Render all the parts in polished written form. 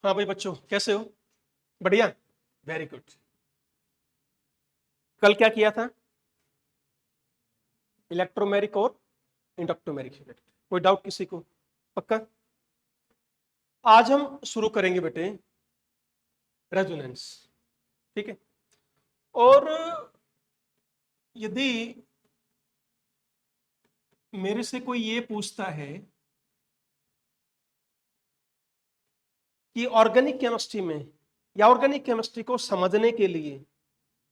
हाँ भाई बच्चों, कैसे हो? बढ़िया, वेरी गुड। कल क्या किया था? इलेक्ट्रोमेरिक और इंडक्टोमेरिक इफेक्ट। कोई डाउट किसी को? पक्का? आज हम शुरू करेंगे बेटे रेजोनेंस। ठीक है। और यदि मेरे से कोई ये पूछता है कि ऑर्गेनिक केमिस्ट्री में या ऑर्गेनिक केमिस्ट्री को समझने के लिए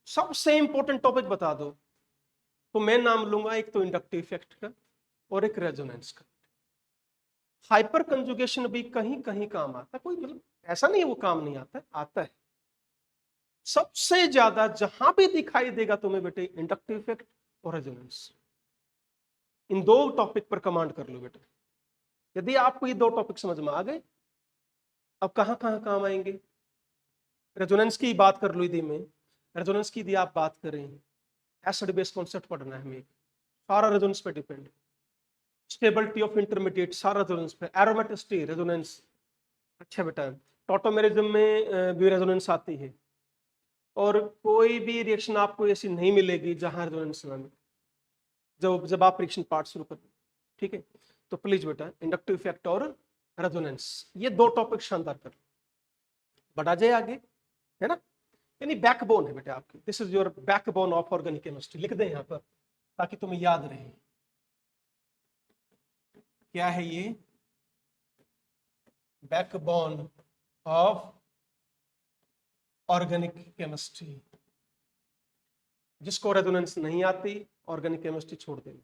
सबसे इंपॉर्टेंट टॉपिक बता दो, तो मैं नाम लूंगा एक तो इंडक्टिव इफेक्ट का और एक रेजोनेंस का। हाइपर कंजुगेशन भी कहीं कहीं काम आता है, कोई मतलब ऐसा नहीं है वो काम नहीं आता है, आता है। सबसे ज्यादा जहां भी दिखाई देगा तुम्हें बेटे इंडक्टिव इफेक्ट और रेजोनेंस। इन दो टॉपिक पर कमांड कर लो बेटे। यदि आपको ये दो टॉपिक समझ में आ गए, अब कहां कहां काम आएंगे? रेजोनेंस की बात कर लो, यदि में रेजोनेंस की यदि आप बात करें, एसिड बेस कॉन्सेप्ट पढ़ना है हमें, सारा रेजोनेंस पे डिपेंड। स्टेबिलिटी ऑफ इंटरमीडिएट सारा रेजोनेंस पे, एरोमेटिसिटी रेजोनेंस। अच्छा बेटा, टॉटोमेरिज्म में भी रेजोनेंस आती है, और कोई भी रिएक्शन आपको ऐसी नहीं मिलेगी जहां रेजोनेंस ना मिले, जब जब आप रिएक्शन पार्ट शुरू करें। ठीक है, तो प्लीज बेटा इंडक्टिव इफेक्ट और रेजोनेंस, ये दो टॉपिक शानदार कर। बढ़ा जाए आगे, है ना? यानी बैकबोन है बेटा आपकी, this is your backbone of organic chemistry. लिख दें यहाँ पर ताकि तुम्हें याद रहे। क्या है ये? Backbone of organic chemistry. जिसको रेजोनेंस नहीं आती, ऑर्गेनिक केमिस्ट्री छोड़ देना।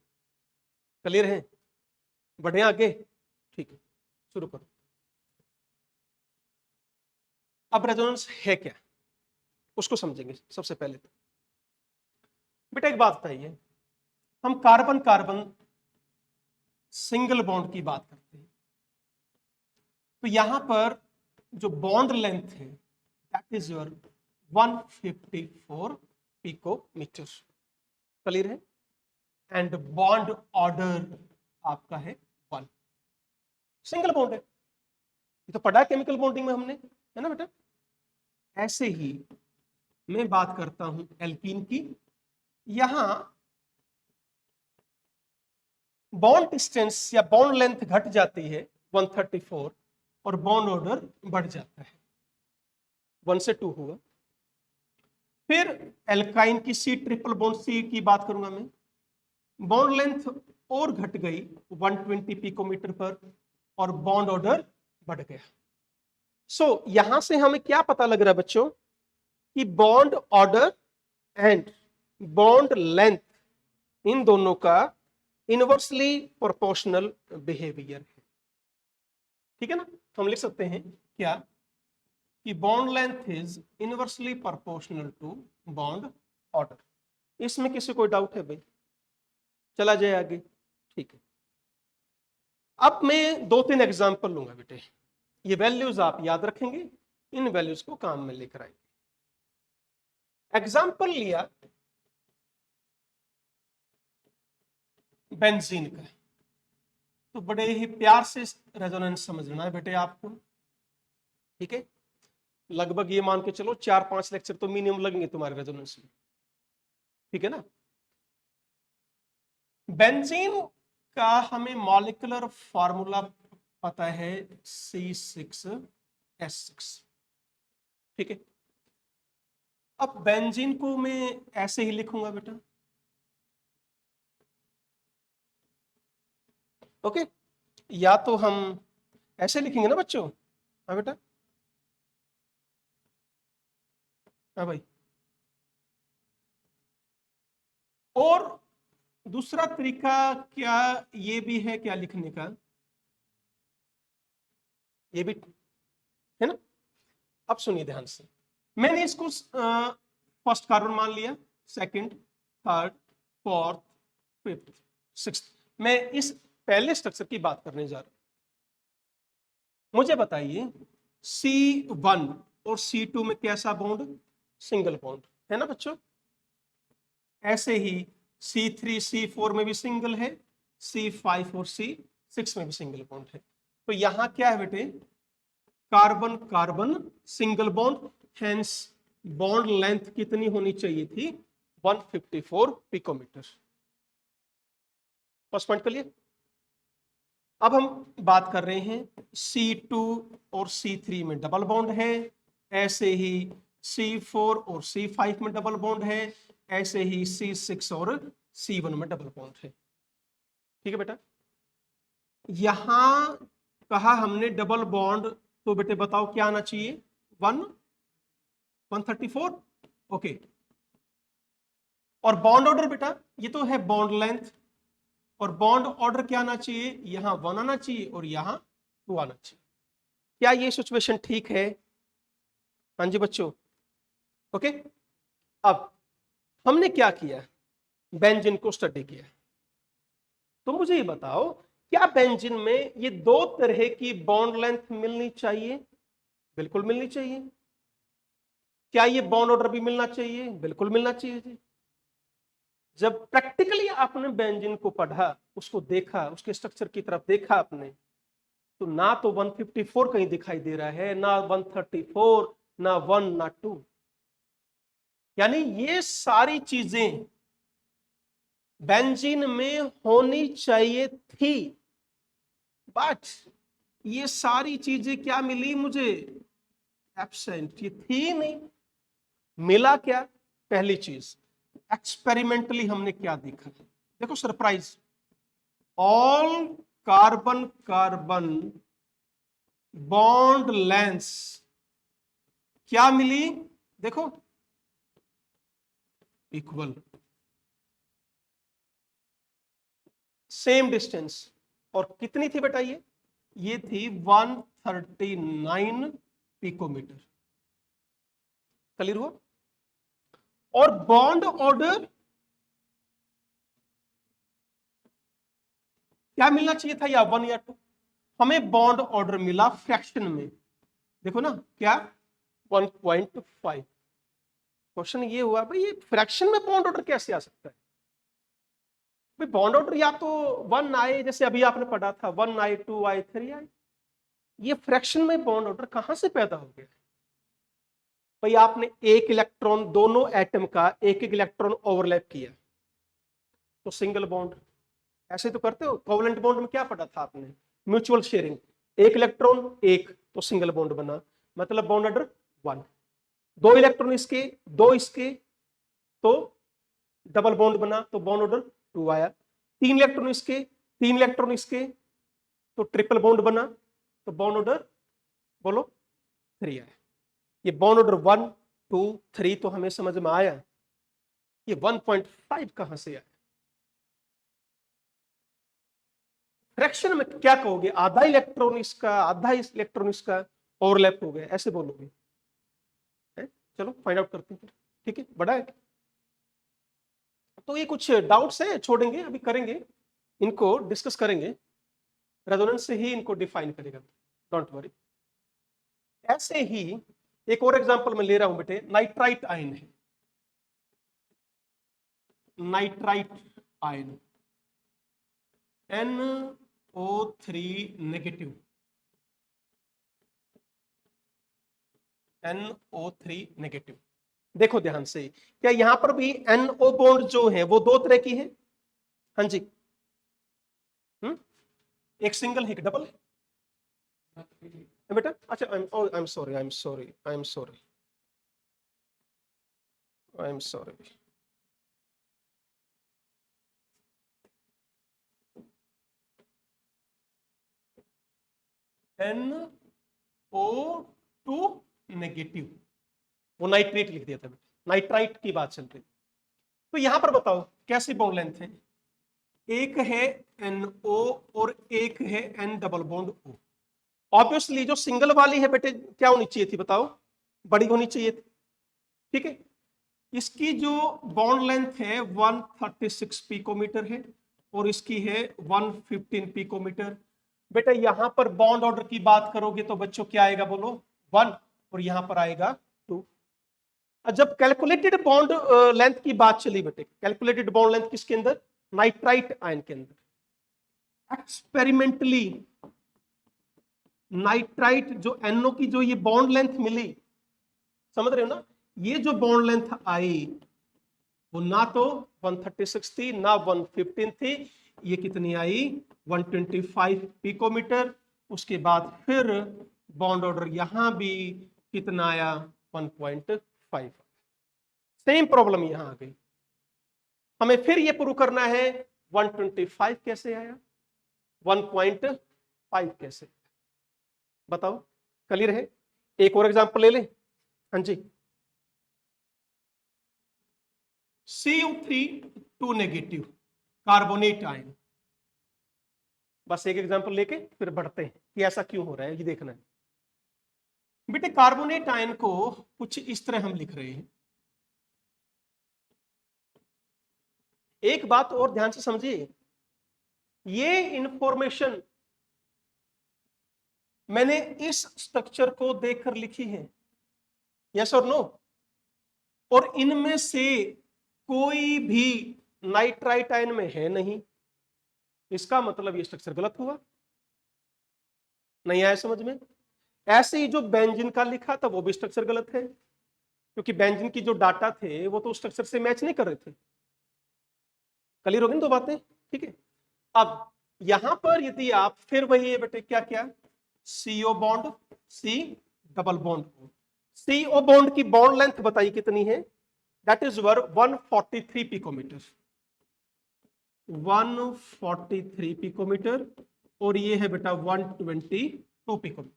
क्लियर है? बढ़े आगे? ठीक है, शुरू करो। अब रेजोनेंस है क्या, उसको समझेंगे सबसे पहले। तो बेटा एक बात बताइए, हम कार्बन कार्बन सिंगल बॉन्ड की बात करते हैं, तो यहां पर जो बॉन्ड लेंथ है that is your 154 picometre. Clear है? एंड बॉन्ड ऑर्डर आपका है 1। सिंगल बॉन्ड है, ये तो पढ़ा है केमिकल बॉन्डिंग में हमने, है ना बेटा? ऐसे ही मैं बात करता हूं एल्कीन की। यहां बॉन्ड डिस्टेंस या बॉन्ड लेंथ घट जाती है 134, और बॉन्ड ऑर्डर बढ़ जाता है, 1 से 2 हुआ। फिर एल्काइन की सी ट्रिपल बॉन्ड सी की बात करूंगा मैं, बॉन्ड लेंथ और घट गई 120 पिकोमीटर पर, और बॉन्ड ऑर्डर बढ़ गया। सो यहां से हमें क्या पता लग रहा है बच्चों कि bond order and bond length, इन दोनों का इनवर्सली प्रोपोर्शनल बिहेवियर है। ठीक है ना? तो हम लिख सकते हैं क्या कि bond length is inversely proportional to bond order. इसमें किसी कोई डाउट है भाई? चला जाए आगे। ठीक है, अब मैं 2-3 एग्जांपल लूंगा बेटे, ये वैल्यूज आप याद रखेंगे, इन वैल्यूज को काम में लेकर आएंगे। एग्जांपल लिया बेंजीन का, तो बड़े ही प्यार से रेजोनेंस समझना है बेटे आपको। ठीक है, लगभग ये मान के चलो 4-5 लेक्चर तो मिनिमम लगेंगे तुम्हारे रेजोनेंस में। ठीक है ना? बेंजीन का हमें मॉलिक्यूलर फॉर्मूला पता है C6H6। ठीक है, अब बेंजीन को मैं ऐसे ही लिखूंगा बेटा। ओके, या तो हम ऐसे लिखेंगे ना बच्चों? हाँ बेटा, हाँ भाई। और दूसरा तरीका क्या ये भी है क्या लिखने का? ये भी है ना? अब सुनिए ध्यान से, मैंने इसको फर्स्ट कार्बन मान लिया, second, third, fourth, fifth, sixth. मैं इस पहले स्ट्रक्चर की बात करने जा रहा हूं। मुझे बताइए C1 और C2 में कैसा बॉन्ड? सिंगल बॉन्ड, है ना बच्चों? ऐसे ही C3 C4 में भी सिंगल है, C5 और C6 में भी सिंगल बॉन्ड है। तो यहां क्या है बेटे? Carbon carbon single bond, hence bond length कितनी होनी चाहिए थी? 154 पिकोमीटर। First point clear. अब हम बात कर रहे हैं C2 और C3 में डबल बॉन्ड है, ऐसे ही C4 और C5 में डबल बॉन्ड है, ऐसे ही C6 और C1 में डबल बॉन्ड है। ठीक है बेटा, यहां कहा हमने डबल बॉन्ड, तो बेटे बताओ क्या आना चाहिए? 134। ओके, और बॉन्ड ऑर्डर बेटा ये तो है बॉन्ड लेंथ, और बॉन्ड ऑर्डर क्या आना चाहिए? यहां 1 आना चाहिए और यहां 2 आना चाहिए। क्या ये सिचुएशन ठीक है? हाँ जी बच्चों, ओके। अब हमने क्या किया? बेंजीन को स्टडी किया। तो मुझे ये बताओ, क्या बेंजीन में ये दो तरह की बॉन्ड लेंथ मिलनी चाहिए? बिल्कुल मिलनी चाहिए। क्या ये बॉन्ड ऑर्डर भी मिलना चाहिए? बिल्कुल मिलना चाहिए जी। जब प्रैक्टिकली आपने बेंजीन को पढ़ा, उसको देखा, उसके स्ट्रक्चर की तरफ देखा आपने, तो ना तो 154 कहीं दिखाई दे रहा है, ना 134, ना 1, ना 2। यानी ये सारी चीजें बेंजीन में होनी चाहिए थी, बट ये सारी चीजें क्या मिली मुझे? एब्सेंट, ये थी नहीं। मिला क्या? पहली चीज, एक्सपेरिमेंटली हमने क्या देखा? देखो surprise, all carbon carbon bond length क्या मिली? देखो इक्वल, सेम डिस्टेंस। और कितनी थी बेटा ये थी 139 पिकोमीटर। क्लियर हुआ? और बॉन्ड ऑर्डर क्या मिलना चाहिए था? या 1 या 2? हमें बॉन्ड ऑर्डर मिला फ्रैक्शन में, देखो ना क्या, 1.5। क्वेश्चन ये हुआ भाई, ये फ्रैक्शन में बॉन्ड ऑर्डर कैसे आ सकता है? भाई बॉन्ड ऑर्डर या तो 1 आए, जैसे अभी आपने पढ़ा था 1 आए, 2 आए, 3 आए। ये फ्रैक्शन में बॉन्ड ऑर्डर कहां से पैदा हो गया? भाई आपने एक इलेक्ट्रॉन, दोनों एटम का एक एक इलेक्ट्रॉन ओवरलैप किया तो सिंगल बॉन्ड। ऐसे तो करते हो। कोवलेंट बॉन्ड में क्या पढ़ा था आपने? म्यूचुअल शेयरिंग, एक इलेक्ट्रॉन एक, तो सिंगल बॉन्ड बना, मतलब बॉन्ड ऑर्डर 1। दो इलेक्ट्रॉन इसके, दो इसके, तो डबल बॉन्ड बना, तो बॉन्ड ऑर्डर 2 आया। तीन इलेक्ट्रॉन इसके, तीन इलेक्ट्रॉन इसके, तो ट्रिपल बॉन्ड बना, तो बॉन्ड ऑर्डर बोलो 3 आया। ये बॉन्ड ऑर्डर 1, 2, 3 तो हमें समझ में आया। ये 1.5 कहां से आया? फ्रैक्शन में क्या कहोगे? आधा इलेक्ट्रॉन इसका, आधा इस इलेक्ट्रॉन इसका ओवरलैप हो गया, ऐसे बोलोगे? चलो फाइंड आउट करते हैं। ठीक है, बड़ा है। तो ये कुछ डाउट्स है, छोड़ेंगे, अभी करेंगे, इनको डिस्कस करेंगे, रेजोनेंस से ही इनको डिफाइन करेगा, डोंट वरी। ऐसे ही एक और एग्जांपल मैं ले रहा हूं बेटे, नाइट्राइट आयन है, nitrite ion NO3 negative, NO3 negative. देखो ध्यान से, क्या यहां पर भी NO बॉन्ड जो है वो दो तरह की है? हाँ जी, एक सिंगल है, एक डबल है बेटा। अच्छा, I am sorry, I am sorry, I am sorry, I am sorry. NO2 negative, वो नाइट्रेट लिख दिया था बेटा, नाइट्राइट की बात चल रही। तो यहां पर बताओ कैसी बॉन्ड लेंथ है? एक है NO और एक है N double bond O। Obviously जो सिंगल वाली है बेटे क्या होनी चाहिए थी बताओ? बड़ी होनी चाहिए थी। ठीक है, इसकी जो बॉन्ड लेंथ है 136 पिकोमीटर है और इसकी है 115 पिकोमीटर। बेटा यहां पर बॉन्ड ऑर्डर की बात करोगे तो बच्चों क्या आएगा बोलो? 1, और यहां पर आएगा 2। जब कैलकुलेटेड बॉन्ड लेंथ की बात चली बेटे, कैलकुलेटेड बॉन्ड लेंथ किसके अंदर? नाइट्राइट आयन के अंदर। एक्सपेरिमेंटली नाइट्राइट जो NO की जो ये बॉन्ड लेंथ मिली, समझ रहे हो ना, ये जो बॉन्ड लेंथ आई वो ना तो 136 थी ना 115 थी, ये कितनी आई 125 पिकोमीटर। उसके बाद फिर बॉन्ड ऑर्डर यहां भी कितना आया 1.5। सेम प्रॉब्लम यहां आ गई, हमें फिर ये प्रूव करना है 125 कैसे आया, 1.5 कैसे, बताओ, क्लियर है? एक और एग्जांपल ले लें। हाँ जी, CO3 2 नेगेटिव कार्बोनेट आयन, बस एक एग्जांपल लेके फिर बढ़ते हैं कि ऐसा क्यों हो रहा है, ये देखना है। बेटे कार्बोनेट आयन को कुछ इस तरह हम लिख रहे हैं। एक बात और ध्यान से समझिए, ये इंफॉर्मेशन मैंने इस स्ट्रक्चर को देखकर लिखी है, यस और नो, और इनमें से कोई भी नाइट्राइट आयन में है नहीं, इसका मतलब ये स्ट्रक्चर गलत हुआ। नहीं आया समझ में? ऐसे ही जो बेंजीन का लिखा था वो भी स्ट्रक्चर गलत है, क्योंकि बेंजीन की जो डाटा थे वो तो स्ट्रक्चर से मैच नहीं कर रहे थे। क्लियर हो गई दो बातें? ठीक है। अब यहां पर यदि आप फिर वही है बेटे, क्या क्या, CO bond C double bond, CO bond की बॉन्ड लेंथ बताइए कितनी है, दैट इज 143 पिकोमीटर, 143 पिकोमीटर, और ये है बेटा 122 पिकोमीटर।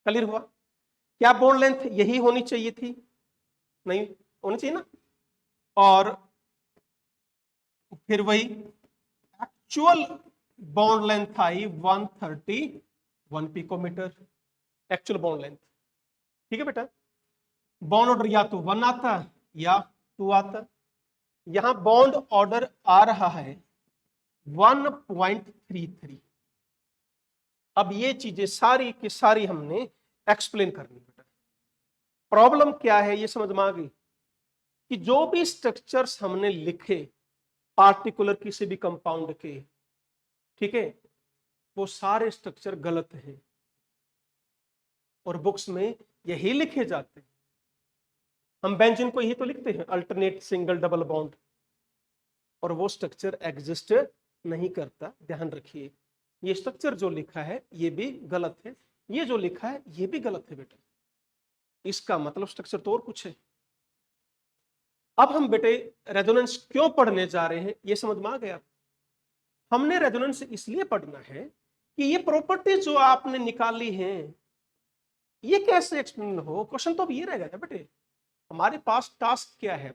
क्लियर हुआ? क्या बॉन्ड लेंथ यही होनी चाहिए थी? नहीं होनी चाहिए ना। और फिर वही एक्चुअल बॉन्ड लेंथ आई 131 पिकोमीटर, एक्चुअल बॉन्ड लेंथ। ठीक है बेटा, बॉन्ड ऑर्डर या तो 1 आता या 2 आता, यहां बॉन्ड ऑर्डर आ रहा है 1.33। अब ये चीजें सारी की सारी हमने एक्सप्लेन करनी बेटा। प्रॉब्लम क्या है ये समझ में आ गई कि जो भी स्ट्रक्चर्स हमने लिखे पार्टिकुलर किसी भी कंपाउंड के, ठीक है, वो सारे स्ट्रक्चर गलत हैं और बुक्स में यही लिखे जाते हैं। हम बेंजीन को यही तो लिखते हैं, अल्टरनेट सिंगल डबल बॉन्ड, और वो स्ट्रक्चर एग्जिस्ट नहीं करता। ध्यान रखिए, ये स्ट्रक्चर जो लिखा है ये भी गलत है, ये जो लिखा है ये भी गलत है बेटा। इसका मतलब स्ट्रक्चर तो और कुछ है। अब हम बेटे रेजोनेंस क्यों पढ़ने जा रहे हैं ये समझ में आ गया। हमने रेजोनेंस इसलिए पढ़ना है कि ये प्रॉपर्टी जो आपने निकाली है ये कैसे एक्सप्लेन हो। क्वेश्चन तो अब ये रहेगा ना बेटे, हमारे पास टास्क क्या है,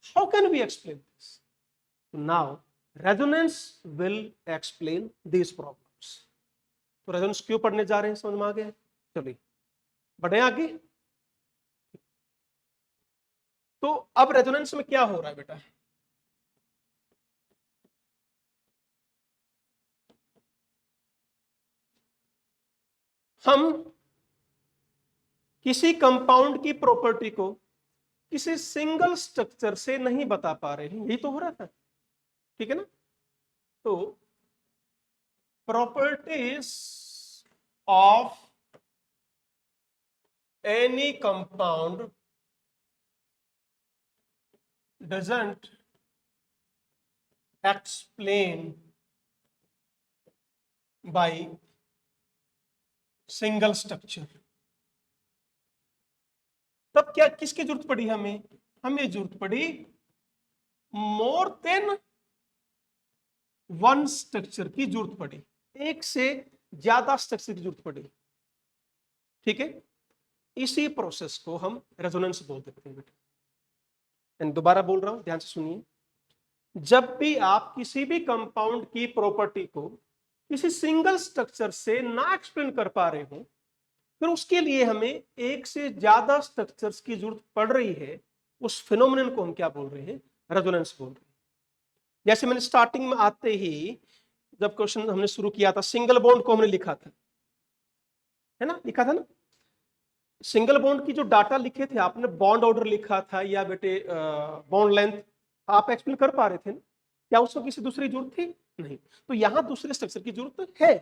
how can we explain this. Now resonance will explain this problems. तो रेजोनेंस क्यों पढ़ने जा रहे हैं समझ में आ गया। चलिए बढ़े आगे। तो अब रेजोनेंस में क्या हो रहा है बेटा, हम किसी कंपाउंड की प्रॉपर्टी को किसी सिंगल स्ट्रक्चर से नहीं बता पा रहे हैं, यही तो हो रहा था। ठीक है ना। तो properties of any compound doesn't explain by single structure. तब क्या किसकी जरूरत पड़ी हमें, हमें जरूरत पड़ी मोर देन वन स्ट्रक्चर की जरूरत पड़ी, एक से ज्यादा स्ट्रक्चर की जरूरत पड़ी। ठीक है, इसी प्रोसेस को हम रेजोनेंस बोल देते हैं बेटा। दोबारा बोल रहा हूं, ध्यान से सुनिए। जब भी आप किसी भी कंपाउंड की प्रॉपर्टी को किसी सिंगल स्ट्रक्चर से ना एक्सप्लेन कर पा रहे हो, फिर उसके लिए हमें एक से ज्यादा स्ट्रक्चर्स की जरूरत पड़ रही है, उस फिनोमिनन को हम क्या बोल रहे हैं, रेजोनेंस बोल रहे हैं। जैसे मैंने स्टार्टिंग में आते ही जब क्वेश्चन हमने शुरू किया था, सिंगल बॉन्ड को हमने लिखा था, है ना, लिखा था ना। सिंगल बॉन्ड की जो डाटा लिखे थे आपने, बॉन्ड ऑर्डर लिखा था या बेटे बॉन्ड लेंथ आप एक्सप्लेन कर पा रहे थे ना, क्या उसको किसी दूसरी जरूरत थी? नहीं। तो यहां दूसरे स्ट्रक्चर की जरूरत है।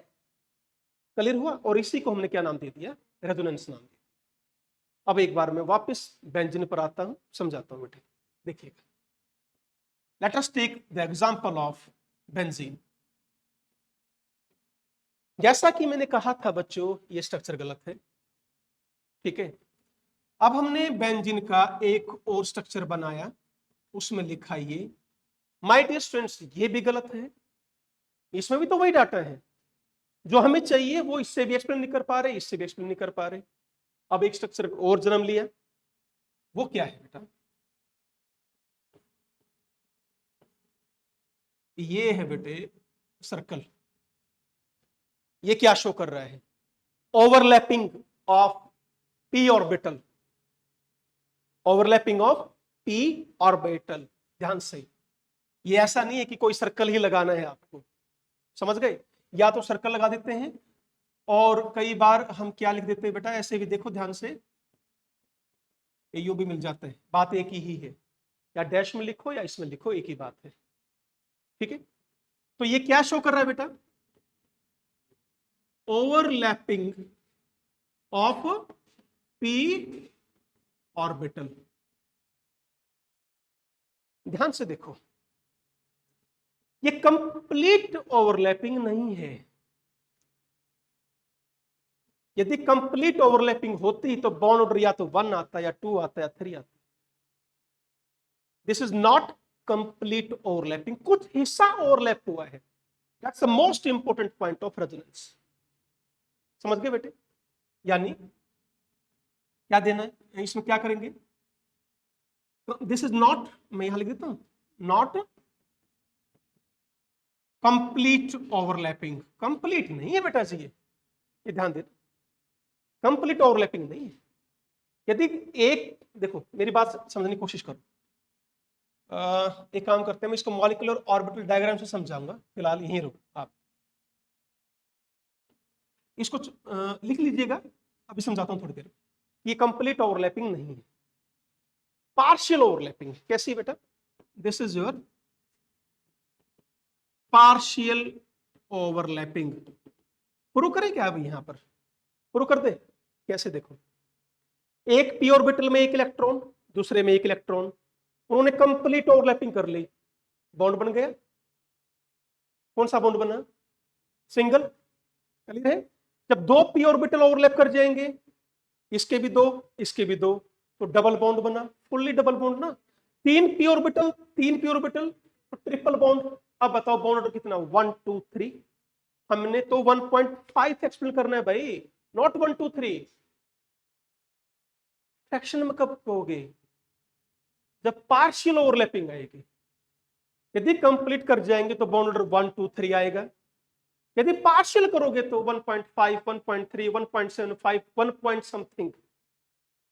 क्लियर हुआ? और इसी को हमने क्या नाम दे दिया? रेजोनेंस नाम दिया। अब एक बार मैं वापस बेंजीन पर आता हूं, समझाता हूं बेटे। देखिएगा, let us take the example of benzene. जैसा कि मैंने कहा था बच्चों, ये स्ट्रक्चर गलत है, ठीक है। अब हमने बेंजीन का एक और स्ट्रक्चर बनाया, उसमें लिखा ये। माय डियर स्टूडेंट्स, ये भी गलत है, इसमें भी तो वही डाटा है जो हमें चाहिए, वो इससे भी एक्सप्लेन नहीं कर पा रहे, इससे भी एक्सप्लेन नहीं कर पा रहे। अब एक स्ट्रक्चर और जन्म लिया, वो क्या है बेटा? ये है बेटे सर्कल। ये क्या शो कर रहा है? Overlapping of P orbital, overlapping of P orbital. ध्यान से, ये ऐसा नहीं है कि कोई सर्कल ही लगाना है आपको, समझ गए? या तो सर्कल लगा देते हैं, और कई बार हम क्या लिख देते हैं बेटा, ऐसे भी देखो ध्यान से, यू भी मिल जाता है, बात एक ही है। या डैश में लिखो या इसमें लिखो, एक ही बात है, ठीक है। तो ये क्या शो कर रहा है बेटा? Overlapping of P orbital. ध्यान से देखो, ये कंप्लीट ओवरलैपिंग नहीं है। यदि कंप्लीट ओवरलैपिंग होती तो बॉन्ड ऑर्डर या तो 1 आता, या 2 आता, या 3 आता। This is not complete overlapping, कुछ हिस्सा ओवरलैप हुआ है। That's the most important point of resonance. समझ गए बेटे? यानी क्या देना है इसमें, क्या करेंगे? दिस इज नॉट, मैं यहां लिख देता हूं, नॉट कंप्लीट ओवरलैपिंग। कंप्लीट नहीं है बेटा जी, ये ध्यान देना, कंप्लीट ओवरलैपिंग नहीं है। यदि एक, देखो मेरी बात समझने की कोशिश करो। एक काम करते हैं, मैं इसको मॉलिक्यूलर ऑर्बिटल डायग्राम से समझाऊंगा, फिलहाल यहीं रुको आप। इसको लिख लीजिएगा, अभी समझाता हूं थोड़ी देर। ये कंप्लीट ओवरलैपिंग नहीं है, पार्शियल ओवरलैपिंग। कैसी बेटा? This is your partial overlapping. Prove करें क्या अभी यहां पर? प्रूव कर दे, कैसे? देखो, एक पी ऑर्बिटल में एक इलेक्ट्रॉन, दूसरे में एक इलेक्ट्रॉन, उन्होंने कंप्लीट ओवरलैपिंग कर ली, बॉन्ड बन गया। कौन सा बॉन्ड बना? सिंगल। क्लियर है? जब दो पी ऑर्बिटल ओवरलैप कर जाएंगे, इसके भी दो, इसके भी दो, तो डबल बॉन्ड बना, फुल्ली डबल बॉन्ड ना। तीन पी ऑर्बिटल तो ट्रिपल बॉन्ड। अब बताओ बॉन्ड ऑर्डर कितना? 1 2 3। हमने तो 1.5 एक्सप्लेन करना है भाई, नॉट 1 2 3। फ्रैक्शन में कब कहोगे? जब पार्शियल ओवरलैपिंग आएगी। यदि कंप्लीट कर जाएंगे तो बॉन्ड ऑर्डर 1 2 3 आएगा। यदि पार्शियल करोगे तो 1.5 1.3 1.75 1 point something.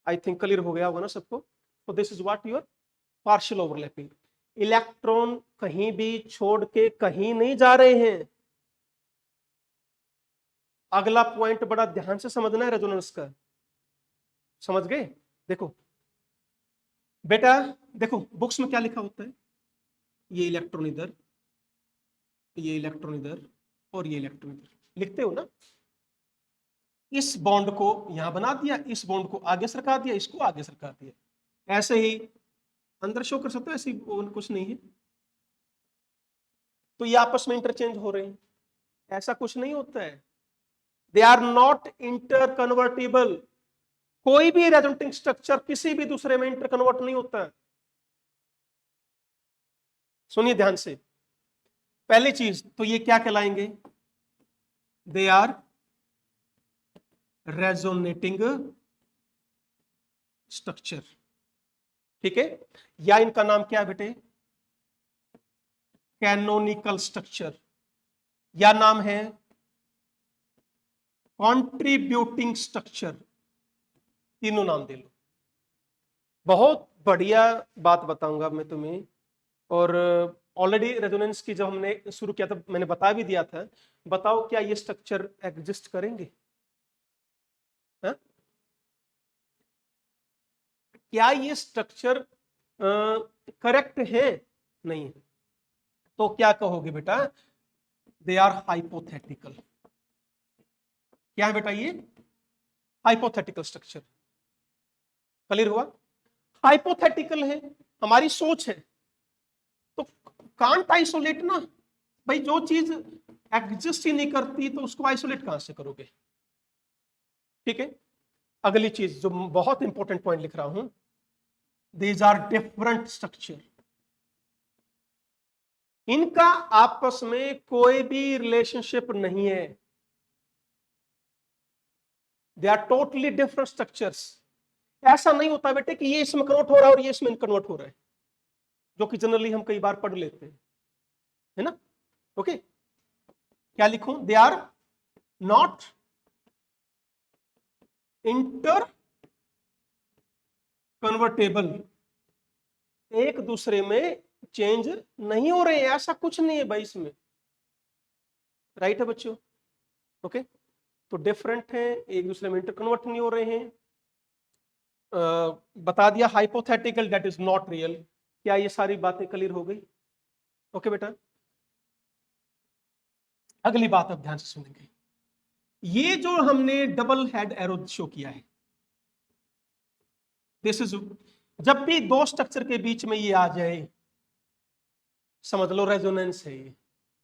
I think clear हो गया होगा ना सबको? तो this is what your partial overlapping. Electron कहीं भी छोड़ के कहीं नहीं जा रहे हैं। अगला पॉइंट बड़ा ध्यान से समझना है रेजोनेंस का, समझ गए? देखो बेटा, देखो बुक्स में क्या लिखा होता है, ये इलेक्ट्रॉन इधर, ये इलेक्ट्रॉन इधर, और ये इलेक्ट्रॉन इधर, लिखते हो ना? इस बॉन्ड को यहां बना दिया, इस बॉन्ड को आगे सरका दिया, इसको आगे सरका दिया। ऐसे ही अंदर शो कर सकते हो, ऐसी कुछ नहीं है। तो ये आपस में इंटरचेंज हो रहे हैं, ऐसा कुछ नहीं होता है। They are not interconvertible. कोई भी रेजोनेटिंग स्ट्रक्चर किसी भी दूसरे में इंटर कन्वर्ट नहीं होता है। सुनिए ध्यान से, पहली चीज तो ये क्या कहलाएंगे? दे आर रेजोनेटिंग स्ट्रक्चर, ठीक है। या इनका नाम क्या है बेटे? कैनोनिकल स्ट्रक्चर, या नाम है कंट्रीब्यूटिंग स्ट्रक्चर। तीनों नाम दे लो। बहुत बढ़िया बात बताऊंगा मैं तुम्हें। और ऑलरेडी रेजोनेंस की जब हमने शुरू किया था मैंने बता भी दिया था। बताओ क्या ये स्ट्रक्चर एग्जिस्ट करेंगे? हा? क्या ये स्ट्रक्चर करेक्ट है? नहीं। तो क्या कहोगे बेटा? They are hypothetical. क्या है बेटा ये? Hypothetical structure. क्लियर हुआ? हाइपोथेटिकल है, हमारी सोच है, तो कांट आइसोलेट ना भाई, जो चीज एग्जिस्ट ही नहीं करती तो उसको आइसोलेट कहां से करोगे? ठीक है, अगली चीज जो बहुत इंपॉर्टेंट पॉइंट लिख रहा हूं, दीज आर डिफरेंट स्ट्रक्चर। इनका आपस में कोई भी रिलेशनशिप नहीं है, they are totally different structures. ऐसा नहीं होता बेटे कि ये इसमें कन्वर्ट हो रहा है और ये इसमें कन्वर्ट हो रहा है, जो कि जनरली हम कई बार पढ़ लेते हैं, है ना? ओके, क्या लिखूं? They are not interconvertible, एक दूसरे में चेंज नहीं हो रहे हैं, ऐसा कुछ नहीं है भाई इसमें। राइट है बच्चों? ओके, तो डिफरेंट है, एक दूसरे में इंटर कन्वर्ट नहीं हो रहे हैं। बता दिया hypothetical, that is not real. क्या ये सारी बातें क्लियर हो गई? ओके बेटा, अगली बात अब ध्यान से सुनेंगे। ये जो हमने डबल हेड एरो शो किया है, दिस इज, जब भी दो स्ट्रक्चर के बीच में ये आ जाए समझ लो रेजोनेंस है। ये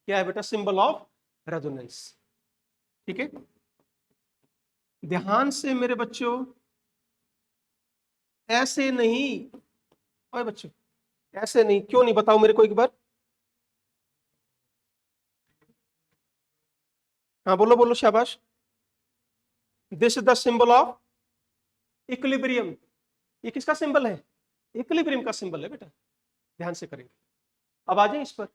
क्या है बेटा? Symbol of resonance. ठीक है, ध्यान से मेरे बच्चों, ऐसे नहीं, ओए बच्चों ऐसे नहीं, क्यों नहीं बताओ मेरे को एक बार? हाँ बोलो बोलो, शाबाश। This is the symbol of equilibrium. ये किसका सिंबल है? इक्विलिब्रियम का सिंबल है बेटा, ध्यान से करेंगे। अब आ जाए इस पर।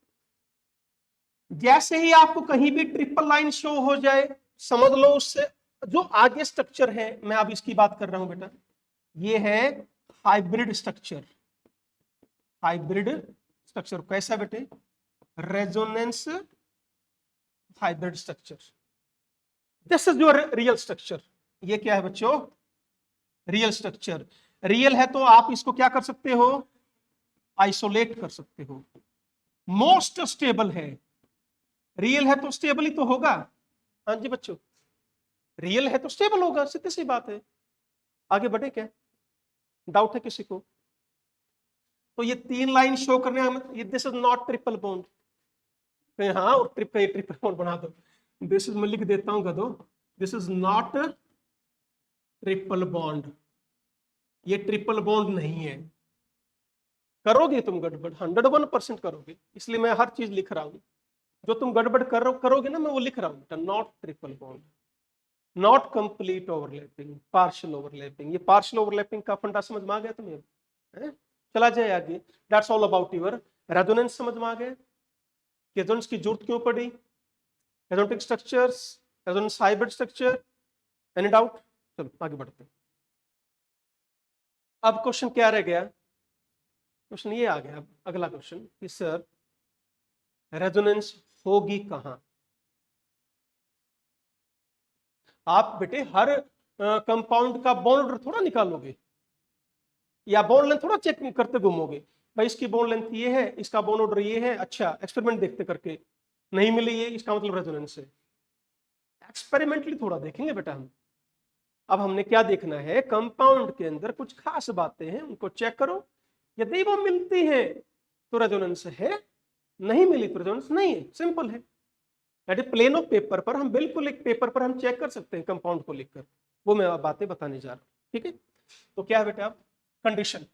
जैसे ही आपको कहीं भी ट्रिपल लाइन शो हो जाए, समझ लो उससे जो आगे स्ट्रक्चर है, मैं अब इसकी बात कर रहा हूं बेटा, ये है हाइब्रिड स्ट्रक्चर। हाइब्रिड स्ट्रक्चर कैसा बेटे? Resonance hybrid structure. This is your real structure. ये क्या है बच्चों? Real structure. रियल है तो आप इसको क्या कर सकते हो? आइसोलेट कर सकते हो। मोस्ट स्टेबल है, रियल है तो स्टेबल ही तो होगा। हाँ जी बच्चों, रियल है तो स्टेबल होगा, सीधी सी बात है। आगे बढ़े क्या? डाउट है किसी को? तो ये तीन लाइन शो करने में, ये this is not triple bond. हाँ, और ट्रिपल बॉन्ड बना दो। दिस इज मैं लिख देता हूं गधो, this is not triple bond. ये ट्रिपल बॉन्ड नहीं है। करोगे तुम गड़बड़, 101% करोगे, इसलिए मैं हर चीज लिख रहा हूं। जो तुम गड़बड़ करोगे ना, मैं वो लिख रहा हूं। Not triple bond, not complete overlapping, partial overlapping. ये पार्शियल ओवरलैपिंग का फंडा समझ में आ गया तुम्हें? चला जाए आगे। That's all about your resonance. समझ में आ गया रेजोनेंस की जरूरत क्यों पड़ी? Resonating structures, resonance hybrid structure. Any doubt? चलो आगे बढ़ते हैं। अब क्वेश्चन क्या रह गया? क्वेश्चन ये आ गया अगला क्वेश्चन कि सर रेजोनेंस होगी कहां? आप बेटे हर कंपाउंड का बॉन्ड थोड़ा निकालोगे, या बॉन्ड लेंथ थोड़ा चेक करते घूमोगे। भाई इसकी बॉन्ड लेंथ ये है, इसका बॉन्ड ऑर्डर ये है, अच्छा एक्सपेरिमेंट देखते करके नहीं मिली ये, इसका मतलब रेजोनेंस है। एक्सपेरिमेंटली थोड़ा देखेंगे बेटा हम। अब हमने क्या देखना है? कंपाउंड के अंदर कुछ खास बातें हैं, उनको चेक करो। यदि वो मिलती है तो रेजोनेंस है, नहीं मिली तो रेजोनेंस नहीं है। सिंपल है। प्लेन ऑफ पेपर पर हम बिल्कुल एक पेपर पर हम चेक कर सकते हैं कंपाउंड को लिखकर। वो मैं बातें बताने जा रहा हूं। ठीक है, तो क्या है बेटा? कंडीशन,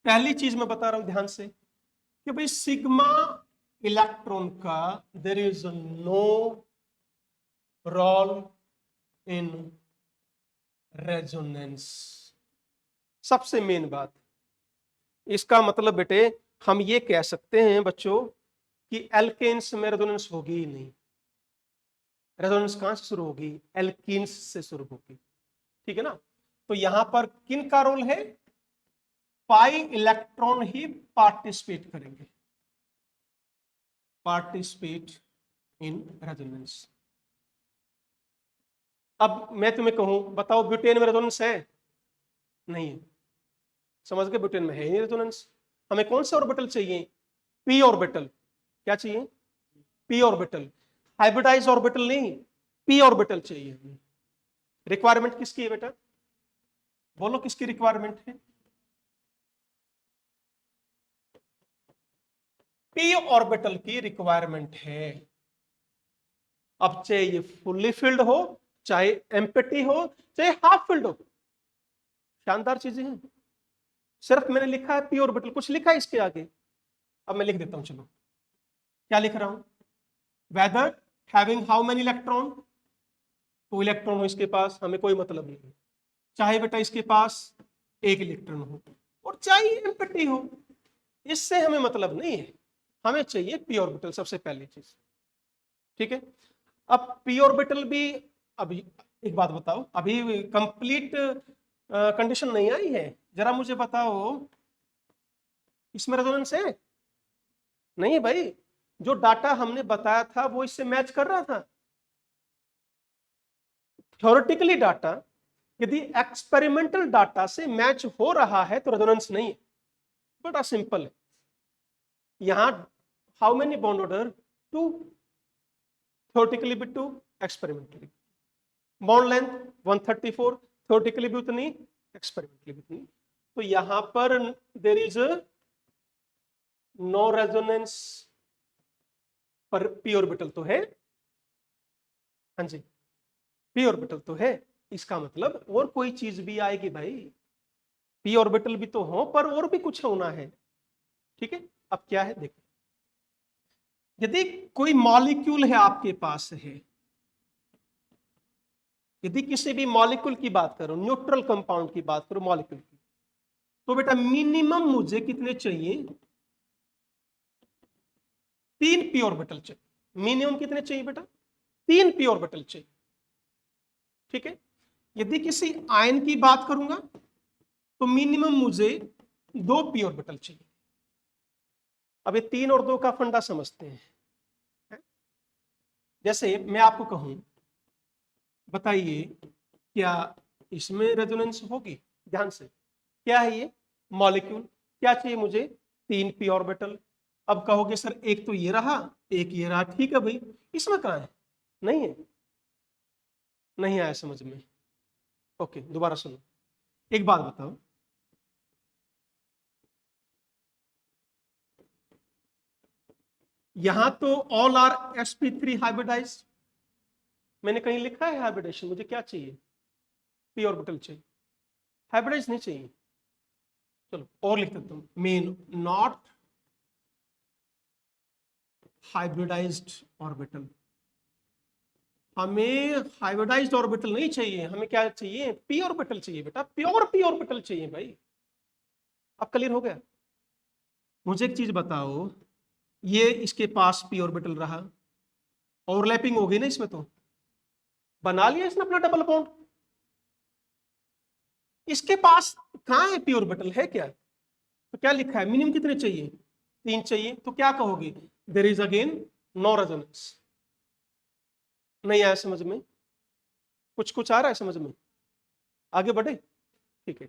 पहली चीज मैं बता रहा हूं ध्यान से कि भाई सिग्मा इलेक्ट्रॉन का there is no role in resonance. सबसे मेन बात, इसका मतलब बेटे हम ये कह सकते हैं बच्चों कि एल्केन्स में रेजोनेंस होगी ही नहीं। रेजोनेंस कहां से शुरू होगी? एल्कीन्स से शुरू होगी। ठीक है ना? तो यहां पर किन का रोल है? पाई इलेक्ट्रॉन ही पार्टिसिपेट करेंगे, पार्टिसिपेट इन रेजोनेंस। अब मैं तुम्हें कहूं, बताओ ब्यूटेन में रेजोनेंस है? नहीं है। समझ गए? ब्यूटेन में है ही नहीं रेजोनेंस। हमें कौन सा ऑर्बिटल चाहिए? P orbital. क्या चाहिए? पी ऑर्बिटल, हाइब्रिडाइज ऑर्बिटल नहीं, पी ऑर्बिटल चाहिए हमें। रिक्वायरमेंट किसकी है बेटा, बोलो किसकी रिक्वायरमेंट है? पी ऑर्बिटल की रिक्वायरमेंट है। अब चाहे ये फुल्ली फिल्ड हो, चाहे एम्प्टी हो, चाहे हाफ फिल्ड हो, शानदार चीजें हैं। सिर्फ मैंने लिखा है पी ऑर्बिटल, कुछ लिखा है इसके आगे, अब मैं लिख देता हूं, चलो क्या लिख रहा हूं, whether having how many electron, 2 electron हो इसके पास, हमें कोई मतलब नहीं, चाहे बेटा इसके पास 1 इलेक्ट्रॉन हो और चाहे एम्प्टी हो, इससे हमें मतलब नहीं है, हमें चाहिए पी ऑर्बिटल सबसे पहली चीज। ठीक है, अब पी ऑर्बिटल भी, अभी एक बात बताओ, अभी कंप्लीट कंडीशन नहीं आई है, जरा मुझे बताओ इसमें रेजोनेंस है? नहीं है भाई, जो डाटा हमने बताया था वो इससे मैच कर रहा था। थ्योरेटिकली डाटा यदि एक्सपेरिमेंटल डाटा से मैच हो रहा है तो रेजोनेंस नहीं है, बड़ा सिंपल है। यहां how many bond order, 2, theoretically भी 2, एक्सपेरिमेंटली। बॉन्ड लेंथ 134, थ्योरेटिकली भी उतनी, एक्सपेरिमेंटली भी उतनी। तो यहां पर देयर इज नो रेजोनेंस, पर पी ऑर्बिटल तो है। हाँ जी, पी ऑर्बिटल तो है, इसका मतलब और कोई चीज भी आएगी भाई, पी ऑर्बिटल भी तो हो पर और भी कुछ होना है। ठीक है, अब क्या है देखो, यदि कोई मॉलिक्यूल है आपके पास है, यदि किसी भी मॉलिक्यूल की बात करो, न्यूट्रल कंपाउंड की बात करो मॉलिक्यूल की, तो बेटा मिनिमम मुझे कितने चाहिए, 3 पी ऑर्बिटल चाहिए। मिनिमम कितने चाहिए बेटा, 3 पी ऑर्बिटल चाहिए। ठीक है, यदि किसी आयन की बात करूंगा तो मिनिमम मुझे 2 पी ऑर्बिटल चाहिए। अब ये 3 और 2 का फंडा समझते हैं। जैसे मैं आपको कहूं, बताइए क्या इसमें रेजोनेंस होगी, ध्यान से, क्या है ये मॉलिक्यूल, क्या चाहिए मुझे, 3 पी ऑर्बिटल। अब कहोगे सर एक तो ये रहा, एक ये रहा, ठीक है भाई, इसमें कहां है, नहीं है, नहीं आया समझ में? ओके, दोबारा सुनो, एक बात बताओ, यहां तो ऑल आर sp3 हाइब्रिडाइज, मैंने कहीं लिखा है हाइब्रिडेशन, मुझे क्या चाहिए, पी ऑर्बिटल चाहिए, हाइब्रिडाइज नहीं चाहिए। चलो और लिख देता हूं, मेन नॉट हाइब्रिडाइज्ड ऑर्बिटल। हमें हाइब्रिडाइज्ड ऑर्बिटल नहीं चाहिए, हमें क्या चाहिए, पी ऑर्बिटल चाहिए बेटा, प्योर पी ऑर्बिटल चाहिए भाई। अब क्लियर हो गया? मुझे एक चीज बताओ, ये इसके पास पी ऑर्बिटल रहा, ओवरलैपिंग हो गई ना इसमें, तो बना लिया इसने अपना डबल बॉन्ड। इसके पास कहां है पी ऑर्बिटल, है क्या? तो क्या लिखा है, मिनिमम कितने चाहिए, 3 चाहिए, तो क्या कहोगे, there is again no resonance. नहीं आया समझ में? कुछ कुछ आ रहा है समझ में? आगे बढ़े? ठीक है,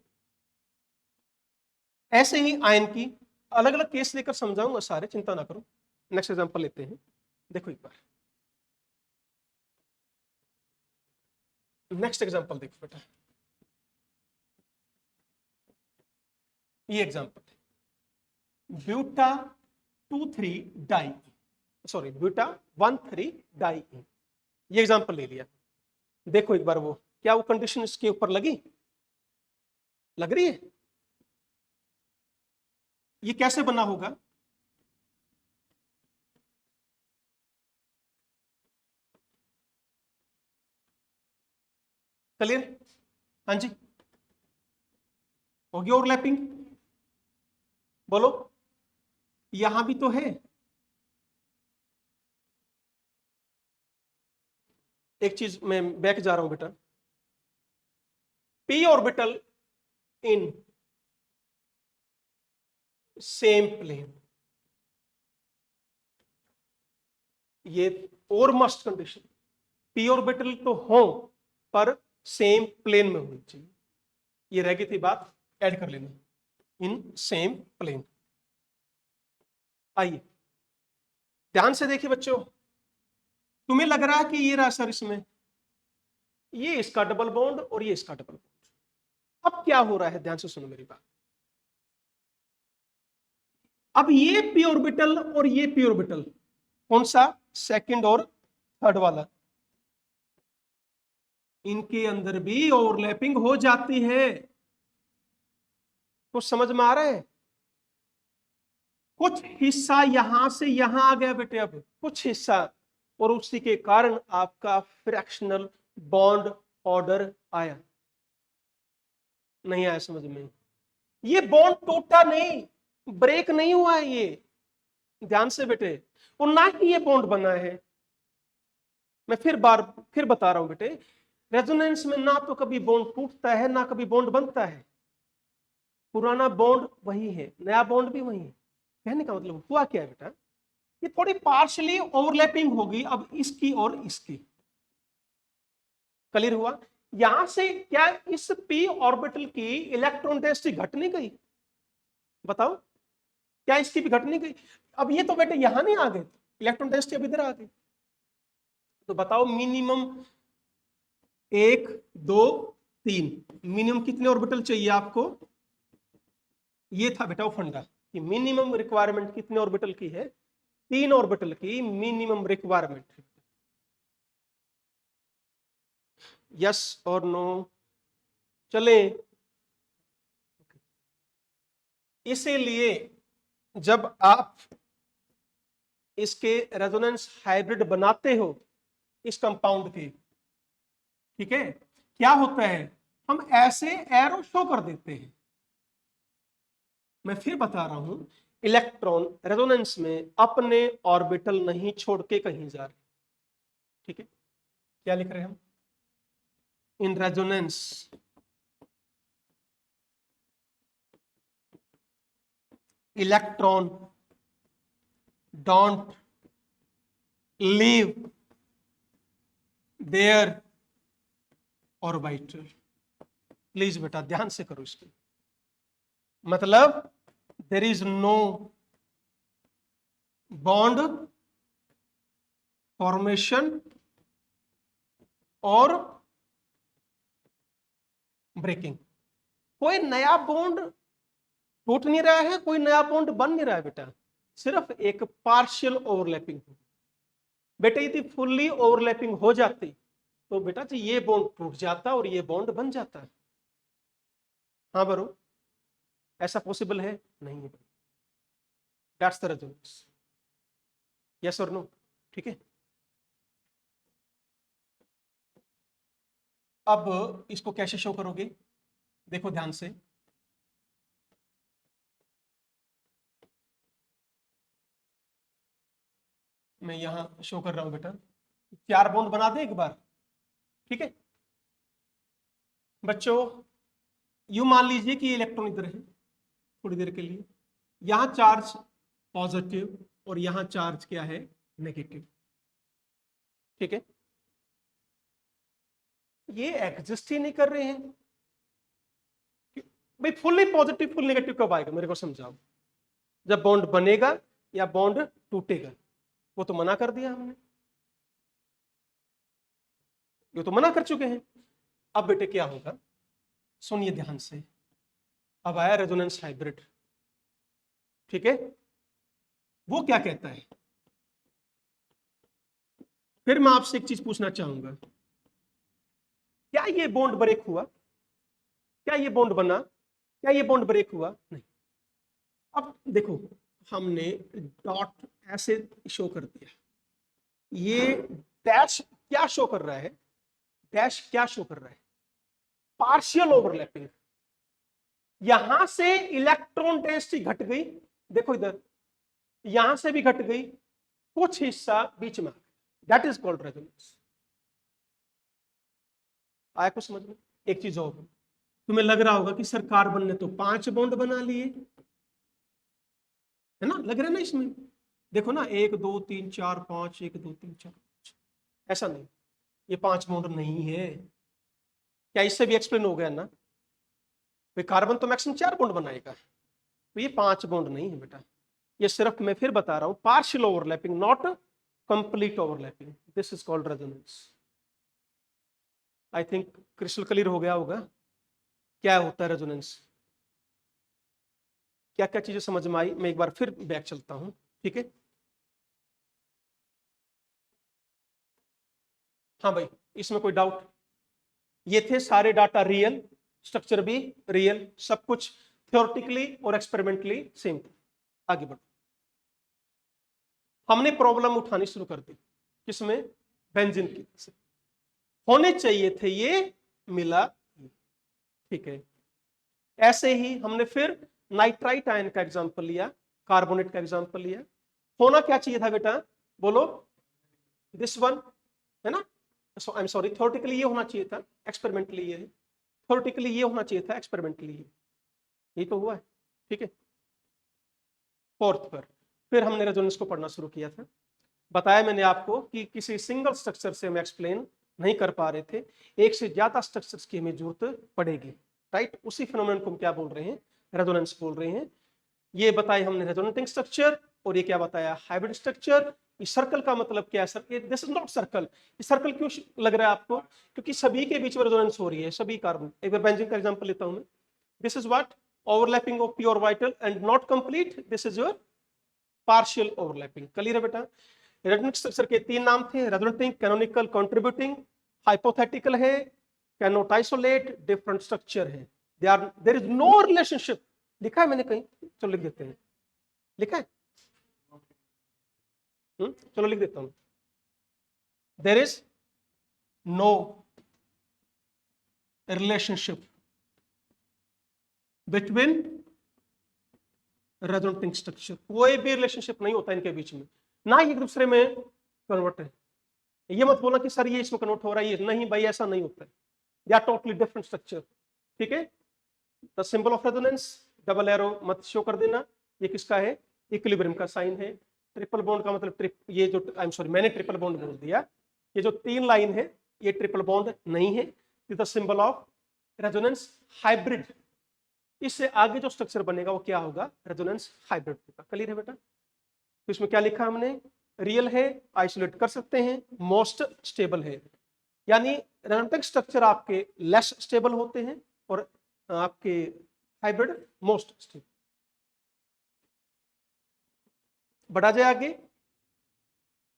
ऐसे ही आयन की अलग अलग केस लेकर समझाऊंगा सारे, चिंता ना करो। नेक्स्ट एग्जांपल लेते हैं, देखो एक बार, नेक्स्ट एग्जांपल देखो बेटा, ये एग्जांपल है buta 2,3 di, sorry buta 1,3 di, ये एग्जांपल ले लिया। देखो एक बार वो, क्या वो कंडीशन इसके ऊपर लगी, लग रही है? ये कैसे बना होगा, क्लियर? हाँ जी, होगी ओवरलैपिंग, बोलो, यहां भी तो है। एक चीज मैं बैक जा रहा हूं बेटा, P orbital in same plane, ये और मस्ट कंडीशन, पी ऑर्बिटल तो हो पर सेम प्लेन में होनी चाहिए, ये रह गई थी बात, ऐड कर लेना, इन सेम प्लेन। आइए ध्यान से देखिए बच्चों, तुम्हें लग रहा है कि ये रहा सर, इसमें ये इसका डबल बॉन्ड और ये इसका डबल बॉन्ड। अब क्या हो रहा है, ध्यान से सुनो मेरी बात। अब ये पी ऑर्बिटल और ये पी ऑर्बिटल, कौन सा, सेकंड और थर्ड वाला, इनके अंदर भी ओवरलैपिंग हो जाती है। कुछ समझ में आ रहा है? कुछ हिस्सा यहां से यहां आ गया बेटे, अब कुछ हिस्सा, और उसी के कारण आपका फ्रैक्शनल बॉन्ड ऑर्डर आया। नहीं आया समझ में? ये बॉन्ड टूटा नहीं, ब्रेक नहीं हुआ है ये, ध्यान से बेटे, और ना ही ये बॉन्ड बना है। मैं फिर बता रहा हूं बेटे, रेजोनेंस में ना तो कभी बॉन्ड टूटता है ना कभी बॉन्ड बनता है। पुराना बॉन्ड वही है, नया बॉन्ड भी वही है। कहने का मतलब हुआ क्या है बेटा, ये थोड़ी पार्शियली ओवरलैपिंग होगी अब इसकी और इसकी। क्लियर हुआ? यहां से क्या इस पी ऑर्बिटल की इलेक्ट्रॉन डेंसिटी घट नहीं गई? बताओ, क्या इसकी भी घट नहीं गई? अब ये तो बेटे यहां नहीं आ गए, इलेक्ट्रॉन डेंसिटी अब इधर आ गई। तो बताओ मिनिमम 1 2 3, मिनिमम कितने ऑर्बिटल चाहिए आपको? ये था बेटा वो फंडा कि मिनिमम रिक्वायरमेंट कितने ऑर्बिटल की है? 3 ऑर्बिटल की मिनिमम रिक्वायरमेंट। यस और नो? चले। इसीलिए जब आप इसके रेजोनेंस हाइब्रिड बनाते हो इस कंपाउंड के, ठीक है, क्या होता है, हम ऐसे एरो शो कर देते हैं। मैं फिर बता रहा हूं, इलेक्ट्रॉन रेजोनेंस में अपने ऑर्बिटल नहीं छोड़ के कहीं जा रहे। ठीक है, क्या लिख रहे हैं हम? In resonance electron don't leave their orbital. Please बेटा ध्यान से करो इसको, मतलब there is no bond formation और ब्रेकिंग। कोई नया बॉन्ड टूट नहीं रहा है, कोई नया बॉन्ड बन नहीं रहा है बेटा, सिर्फ एक पार्शियल ओवरलैपिंग। बेटा यदि फुल्ली ओवरलैपिंग हो जाती तो बेटा जी ये बॉन्ड टूट जाता और ये बॉन्ड बन जाता है। हाँ बरो, ऐसा पॉसिबल है? नहीं है। That's the resonance. यस और नो? ठीक है, अब इसको कैसे शो करोगे, देखो ध्यान से। मैं यहां शो कर रहा हूं बेटा, 4 बॉन्ड बना दे एक बार। ठीक है बच्चों, यूं मान लीजिए कि इलेक्ट्रॉन इधर है थोड़ी देर के लिए, यहां चार्ज पॉजिटिव और यहां चार्ज क्या है, नेगेटिव। ठीक है, ये एग्जिस्ट ही नहीं कर रहे हैं भाई। फुल्ली पॉजिटिव फुल नेगेटिव कब आएगा, मेरे को समझाओ। जब बॉन्ड बनेगा या बॉन्ड टूटेगा, वो तो मना कर दिया हमने, ये तो मना कर चुके हैं। अब बेटे क्या होगा, सुनिए ध्यान से। अब आया रेजोनेंस हाइब्रिड। ठीक है, वो क्या कहता है, फिर मैं आपसे एक चीज पूछना चाहूंगा, क्या ये बॉन्ड ब्रेक हुआ? क्या ये बॉन्ड बना? क्या ये बॉन्ड ब्रेक हुआ? नहीं। अब देखो, हमने डॉट ऐसे शो कर दिया, ये डैश क्या शो कर रहा है, डैश क्या शो कर रहा है, पार्शियल ओवरलैपिंग। यहां से इलेक्ट्रॉन डेंसिटी घट गई, देखो इधर, यहां से भी घट गई, कुछ हिस्सा बीच में आ गया, दैट इज कॉल्ड रेजोनेंस। आया कुछ समझ में? एक चीज और, तुम्हें लग रहा होगा कि सर कार्बन ने तो 5 बॉन्ड बना लिए, है ना, लग रहा है ना इसमें, देखो ना 1 2 3 4 5, 1 2 3 4 5। ऐसा नहीं, ये 5 बॉन्ड नहीं है। क्या इससे भी एक्सप्लेन हो गया ना, भाई कार्बन तो मैक्सिमम 4 बॉन्ड बनाएगा, तो ये 5 बॉन्ड नहीं है बेटा, ये सिर्फ मैं फिर बता रहा हूं partial overlapping, not complete overlapping, this is called resonance. I think crystal clear हो गया होगा क्या होता है रेजोनेंस, क्या क्या चीजें समझ में आई। मैं एक बार फिर बैक चलता हूं, ठीक है। हाँ भाई, इसमें कोई डाउट? ये थे सारे डाटा रियल, स्ट्रक्चर भी रियल, सब कुछ थ्योरेटिकली और एक्सपेरिमेंटली सेम था। आगे बढ़ो। हमने प्रॉब्लम उठानी शुरू कर दी, किसमें? बेंजीन की। होने चाहिए थे ये, मिला, ठीक है। ऐसे ही हमने फिर नाइट्राइट आयन का एग्जांपल लिया, कार्बोनेट का एग्जांपल लिया। होना क्या चाहिए था बेटा, बोलो? दिस वन, है ना? आई एम सॉरी, थ्योरेटिकली ये होना चाहिए था, एक्सपेरिमेंटली ये है। थ्योरेटिकली ये होना चाहिए था, एक्सपेरिमेंटली ये तो हुआ है, ठीक है। फोर्थ पर फिर हमने रेजोनेंस को पढ़ना शुरू किया था। बताया मैंने आपको कि किसी सिंगल स्ट्रक्चर से हम एक्सप्लेन नहीं कर पा रहे थे, एक से ज्यादा स्ट्रक्चर्स की हमें जरूरत पड़ेगी, राइट। उसी फिनोमेनन को हम क्या बोल रहे हैं? रेजोनेंस बोल रहे हैं। ये बताया हमने रेजोनेटिंग स्ट्रक्चर, और ये क्या बताया? Hybrid structure. इस सर्कल का मतलब क्या है? Circle, this is not circle. ये सर्कल क्यों लग रहा है आपको? क्योंकि सभी के बीच में रेजोनेंस हो रही है, सभी कार्बन। एक बार बेंजीन का एग्जांपल लेता हूं मैं। This is what? Overlapping of P orbital and not complete, this is your partial overlapping. Clear है बेटा? रेजोनेटिंग स्ट्रक्चर के तीन नाम थे, रेजोनेटिंग, कैनोनिकल, कंट्रीब्यूटिंग। हाइपोथेटिकल है, कैनोट आइसोलेट, डिफरेंट स्ट्रक्चर है। There is no relationship. लिखा है मैंने कहीं? चलो लिख देते हैं, लिखा है? चलो लिख देता हूं। There is no relationship between resonating structure. कोई भी रिलेशनशिप नहीं होता इनके बीच में, ना एक दूसरे में कन्वर्ट है। ये मत बोलना कि सर ये इसमें कन्वर्ट हो रहा है, ये नहीं भाई, ऐसा नहीं होता है। या टोटली डिफरेंट स्ट्रक्चर, ठीक है। The symbol of resonance, double arrow मत शो कर देना। ये किसका है? इक्विलिब्रियम का साइन है। ट्रिपल बॉन्ड का मतलब ये जो, आई एम सॉरी, मैंने ट्रिपल बॉन्ड बोल दिया। ये जो तीन लाइन है ये ट्रिपल बॉन्ड नहीं है, the symbol of resonance. Hybrid, इससे आगे जो स्ट्रक्चर बनेगा वो क्या होगा? रेजोनेंस हाइब्रिड होगा। क्लियर है बेटा? तो इसमें क्या लिखा हमने? रियल है, आइसोलेट कर सकते हैं, मोस्ट स्टेबल है। यानी रेजोनेटिंग स्ट्रक्चर आपके लेस स्टेबल होते हैं और आपके हाइब्रिड मोस्ट स्टेबल। बढ़ा जाए आगे।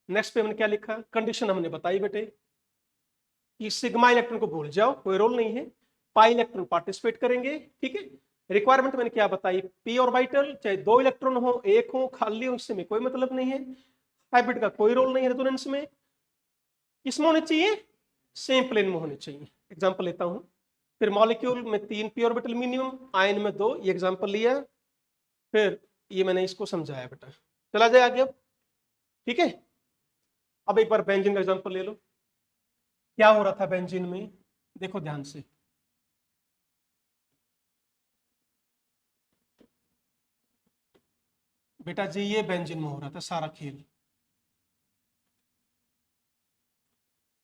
नेक्स्ट पे हमने क्या लिखा? कंडीशन हमने बताई बेटे कि सिग्मा इलेक्ट्रॉन को भूल जाओ, कोई रोल नहीं है, पाई इलेक्ट्रॉन पार्टिसिपेट करेंगे, ठीक है। रिक्वायरमेंट मैंने क्या बताई? पी ऑर्बिटल चाहे 2 इलेक्ट्रॉन हो, 1 हो, खाली हो, इससे में कोई मतलब नहीं है। हाइब्रिड का कोई रोल नहीं है रेजोनेंस में। किसमें होने चाहिए? सेम प्लेन में होने चाहिए। एग्जांपल लेता हूं। फिर मॉलिक्यूल में 3 पी ऑर्बिटल मिनिमम, आयन में 2, ये एग्जांपल लिया। फिर ये मैंने इसको समझाया बेटा। चला जाए आगे अब, ठीक है। अब एक बार बेंजीन का एग्जांपल ले लो। क्या हो रहा था बेंजीन में? देखो ध्यान से। बेटा जी ये बेंजीन में हो रहा था सारा खेल।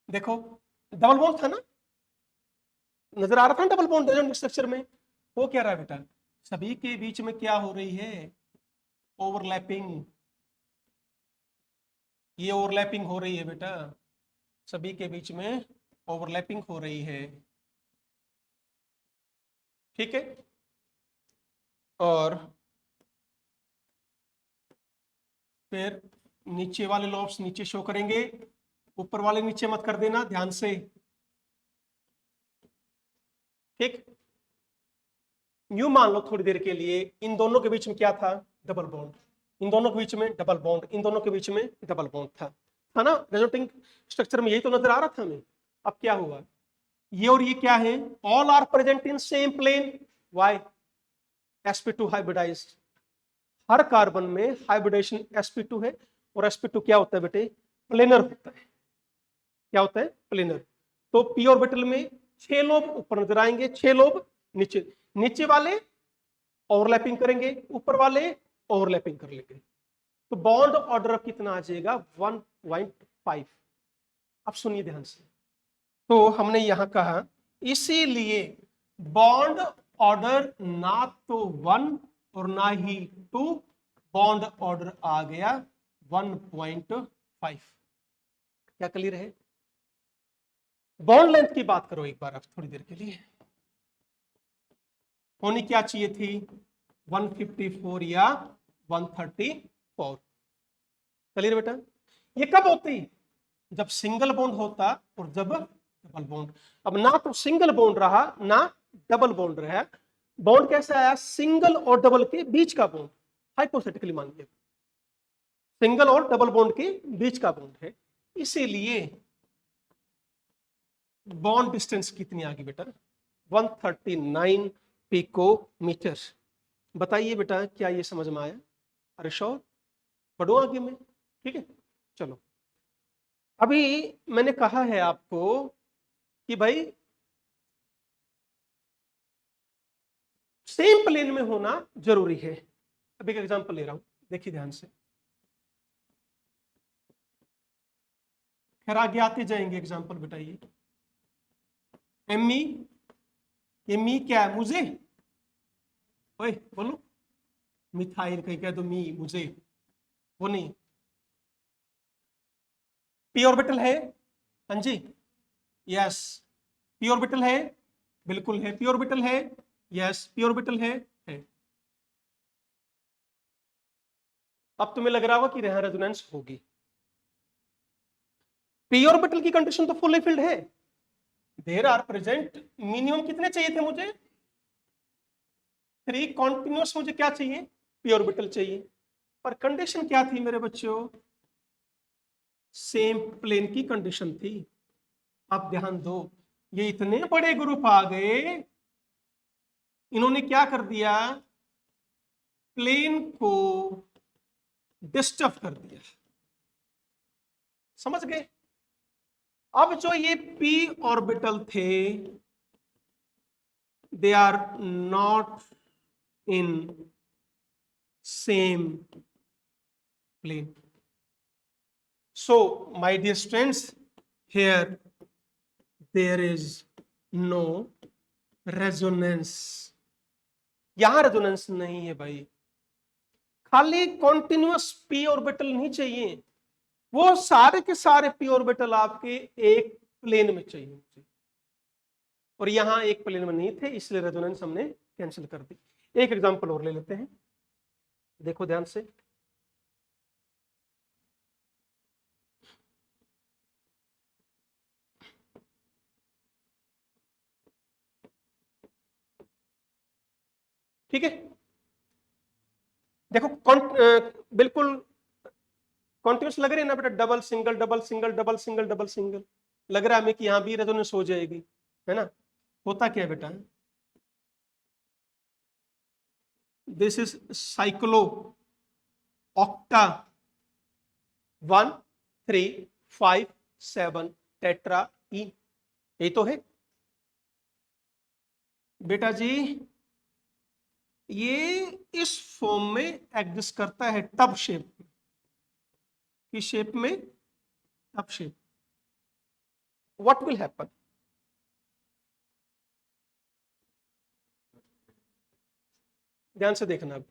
देखो डबल बॉन्ड था ना, नजर आ रहा था डबल बॉन्ड स्ट्रक्चर में। वो क्या रहा बेटा? सभी के बीच में क्या हो रही है? ओवरलैपिंग। ये ओवरलैपिंग हो रही है बेटा, सभी के बीच में ओवरलैपिंग हो रही है, ठीक है। और फिर नीचे वाले लॉब्स नीचे शो करेंगे, ऊपर वाले नीचे मत कर देना, ध्यान से, ठीक। यूं मान लो थोड़ी देर के लिए इन दोनों के बीच में क्या था? Double bond. इन दोनों के बीच में डबल बॉन्ड, इन दोनों के बीच में डबल बॉन्ड था ना। रेजोनेटिंग स्ट्रक्चर में यही तो नजर आ रहा था हमें। अब क्या हुआ? ये और ये क्या है? All are present in same plane. Why? sp2 hybridized. हर कार्बन में हाइब्रिडेशन sp2 है, और sp2 क्या होता है बेटे? प्लेनर होता है। क्या होता है? प्लेनर। तो p ऑर्बिटल में 6 लोब ऊपर नजर आएंगे, 6 लोब नीचे। नीचे वाले ओवरलैपिंग करेंगे, ऊपर वाले ओवरलैपिंग कर लेंगे। तो बॉन्ड ऑर्डर कितना आ जाएगा? 1.5। अब सुनिए ध्यान से। तो हमने यहां कहा इसीलिए बॉन्ड ऑर्डर ना तो 1 और ना ही 2, बॉन्ड ऑर्डर आ गया 1.5। 5। क्या क्लियर है? बॉन्ड लेंथ की बात करो एक बार अब थोड़ी देर के लिए। होनी क्या चाहिए थी? 154 या 134। क्लियर बेटा? ये कब होती? जब सिंगल बॉन्ड होता और जब डबल बॉन्ड। अब ना तो सिंगल बॉन्ड रहा ना डबल बॉन्ड रहा। बॉन्ड कैसे आया? सिंगल और डबल के बीच का बॉन्ड। हाइपोथेटिकली मानिए सिंगल और डबल बॉन्ड के बीच का बॉन्ड है, इसीलिए बॉन्ड डिस्टेंस कितनी आ गई बेटा? 139 पिकोमीटर। बताइए बेटा क्या ये समझ में आया? अरे श्योर, पढ़ो आगे में। ठीक है, चलो। अभी मैंने कहा है आपको कि भाई सेम प्लेन में होना जरूरी है। अब एक एग्जांपल ले रहा हूं, देखिए ध्यान से। खैर आगे आते जाएंगे एग्जांपल, बताइए। एमी, ये मी क्या है? मुझे। ओए बोलो, मिथाइल कहीं कह दो मी मुझे, वो नहीं। पी ऑर्बिटल है? हाँ जी, यस। पी ऑर्बिटल है, बिल्कुल है। पी ऑर्बिटल है, यस पी ऑर्बिटल है। अब तुम्हें लग रहा होगा कि यहां रेजोनेंस होगी। पी ऑर्बिटल की कंडीशन तो फुली फिल्ड है। देयर आर प्रेजेंट मिनिमम कितने चाहिए थे मुझे? 3 कॉन्टिन्यूअस। मुझे क्या चाहिए? पी ऑर्बिटल चाहिए। पर कंडीशन क्या थी मेरे बच्चों? सेम प्लेन की कंडीशन थी। अब ध्यान दो, ये इतने बड़े ग्रुप आ गए, इन्होंने क्या कर दिया? प्लेन को डिस्टर्ब कर दिया। समझ गए? अब जो ये पी ऑर्बिटल थे, they are not in same plane. So, my dear students, here there is no resonance. यहां रेजोनेंस नहीं है भाई। खाली कॉन्टिन्यूअस पी ऑर्बिटल नहीं चाहिए, वो सारे के सारे पी ऑर्बिटल आपके एक प्लेन में चाहिए मुझे, और यहां एक प्लेन में नहीं थे, इसलिए रेजोनेंस हमने कैंसिल कर दी। एक एग्जांपल और ले लेते हैं, देखो ध्यान से। ठीक है, देखो बिल्कुल कॉन्टिन्यूस लग रही है ना बेटा? Double single double single double single double single लग रहा है हमें कि यहां भी रेजोनेंस हो जाएगी, है ना? होता क्या है बेटा? This is cyclo octa 1 3 5 7 tetraene, यही तो है बेटा जी। ये इस फॉर्म में एग्जिस्ट करता है टब शेप की शेप में, tub shape. What will happen? ध्यान से देखना अब।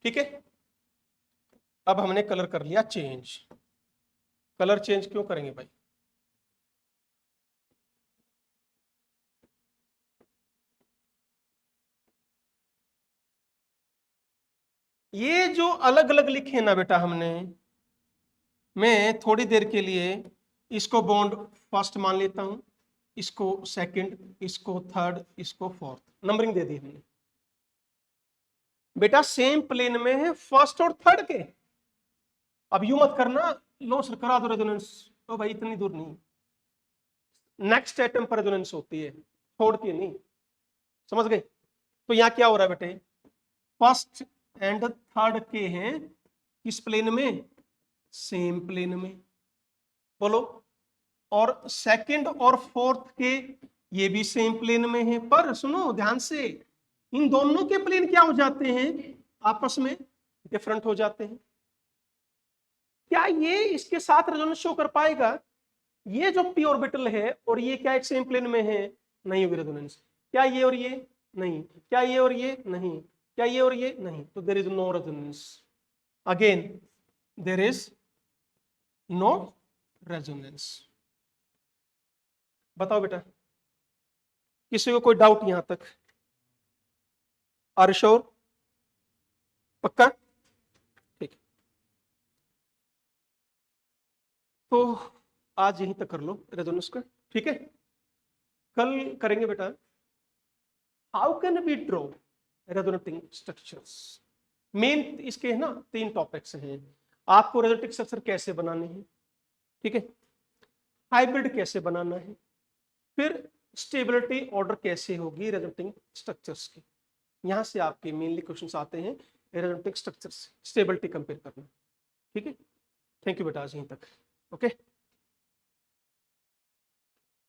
ठीक है, अब हमने कलर कर लिया चेंज। कलर चेंज क्यों करेंगे भाई? ये जो अलग अलग लिखे ना बेटा हमने, मैं थोड़ी देर के लिए इसको बॉन्ड फर्स्ट मान लेता हूं, इसको सेकंड, इसको थर्ड, इसको फोर्थ, नंबरिंग दे दी हमने। बेटा सेम प्लेन में है फर्स्ट और थर्ड के। अब यू मत करना लो सर करा दो रेजोनेंस, तो भाई इतनी दूर नहीं, नेक्स्ट एटम पर रेजोनेंस होती है, छोड़ के नहीं। समझ गए? तो यहां क्या हो रहा है बेटे? फर्स्ट एंड थर्ड के हैं किस प्लेन में? सेम प्लेन में। बोलो। और सेकंड और फोर्थ के ये भी सेम प्लेन में है, पर सुनो ध्यान से, इन दोनों के प्लेन क्या हो जाते हैं? आपस में डिफरेंट हो जाते हैं। क्या ये इसके साथ रेजोनेंस शो कर पाएगा? ये जो पी ऑर्बिटल है और ये क्या एक सेम प्लेन में है? नहीं होगी रेजोनेंस। क्या ये और ये? नहीं। क्या ये और ये? नहीं। क्या ये और ये नहीं, तो there is no resonance. Again there is no resonance. बताओ बेटा, किसी को कोई डाउट यहां तक? Are sure? पक्का? ठीक। तो आज यहीं तक कर लो रेजोनेंस का, ठीक है? कल करेंगे बेटा how can we draw resonating structures. Main इसके है ना 3 टॉपिक्स हैं। आपको रेजोनेटिंग स्ट्रक्चर कैसे बनाने हैं, ठीक है, हाइब्रिड कैसे बनाना है, फिर स्टेबिलिटी ऑर्डर कैसे होगी रेजोनेटिंग स्ट्रक्चर्स की। यहां से आपके मेनली क्वेश्चंस आते हैं रेजोनेटिंग स्ट्रक्चर से स्टेबिलिटी कंपेयर करना, ठीक है? थैंक यू बेटा, आज यहीं तक, ओके।